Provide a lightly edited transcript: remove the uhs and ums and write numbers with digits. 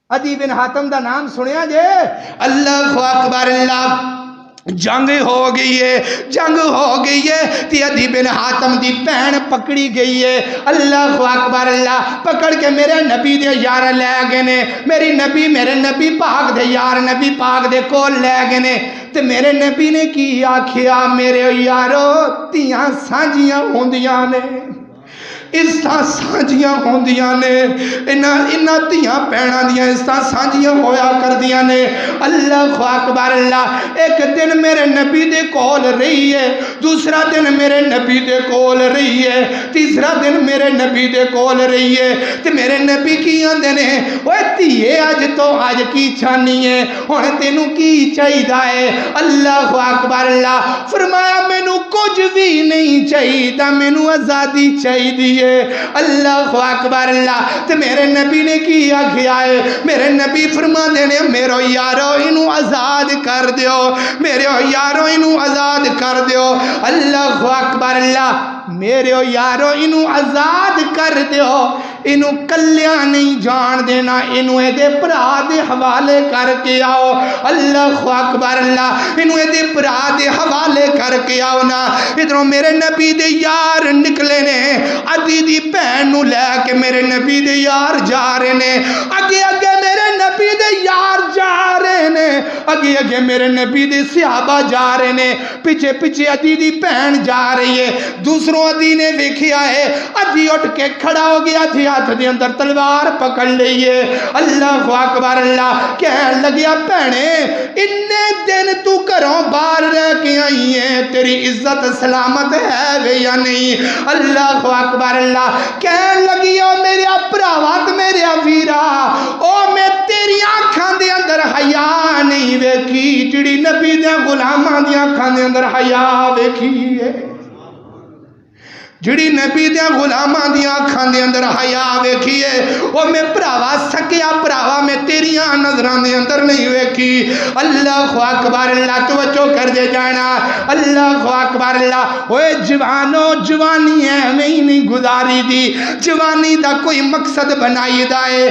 عدی بن حاتم دا نام سنیا جے؟ اللہ اکبر اللہ، جنگ ہو گئی ہے تی عدی بن حاتم دی پہن پکڑی گئی ہے، اللہ اکبر اللہ، پکڑ کے میرے نبی دے یار لے گئے نے، میرے نبی پاک دے یار نبی پاک دے کول لے گئے نے، تے میرے نبی نے کی آکھیا میرے یارو تیاں سانجیاں ہوندیاں نے، اس طرح سانجیاں ہوندیاں نے، انہاں تیاں پہنا دیاں اس طرح سانجیاں ہویا کر دیاں نے، اللہ اکبر اللہ۔ ایک دن میرے نبی دے کول رہی ہے، دوسرا دن میرے نبی دے کول رہی ہے، تیسرا دن میرے نبی دے کول رہی ہے، تے میرے نبی کی آندے نے اوے تیے آج کی چھانی ہے، ہن تینوں کی چاہیدا ہے؟ اللہ اکبر اللہ، فرمایا مینوں کچھ بھی نہیں چاہیدا، مینوں آزادی چاہیدی ہے، اللہ اکبر اللہ۔ تے میرے نبی نے کی آکھیا ہے؟ میرے نبی فرما دینے میرے یارو انہوں آزاد کر دیو، میرے یارو انہوں آزاد کر دیو، اللہ اکبر اللہ، میرے یارو انہوں آزاد کر دیو، انہوں کلیاں نہیں جان دینا، انہوں اے دے پرا دے حوالے کر کے آؤ، اللہ اکبر اللہ، انہوں اے دے پرا دے حوالے کر کے آؤ نا۔ ادھروں میرے نبی دے یار نکلے نے، عدی دی پہن نو لے کے میرے نبی دے یار جا رہے نے، اگے اگے میرے نبی دے یار جا رہے نے، اگے اگے میرے نبی دے صحابہ جا رہے نے، پیچھے پیچھے عدی دی پہن جا رہی ہے، دوسروں عدی نے دیکھیا ہے، عدی اٹھ کے کھڑا ہو گیا تھی، ہاتھ دے اندر تلوار پکڑ لئیے، اللہ اکبر اللہ، کہنے لگیا پہنے اننے دن تو کروں بار رہ کے آئی ہیں، تیری عزت سلامت ہے وے یا نہیں؟ اللہ اکبر اللہ، کہنے لگی او میرے اپراوات میرے ویرا، او میں تیری آنکھاں دے اندر حیا نہیں ویکھی، جڑی نبی دے غلاماں دی آنکھاں دے اندر حیا ویکھی ہے، جڑی نبی دے غلاماں دی آنکھاں دے اندر حیا ویکھی ہے، او میں پراوا سکیا پراوا میں تیریاں نظران دے اندر نہیں ویکھی، اللہ اکبر اللہ، توجہ کر دے جانا، اللہ اکبر اللہ۔ اوے جوانو جوانی ہے میں نہیں گزاری دی، جوانی دا کوئی مقصد بنائی دائے۔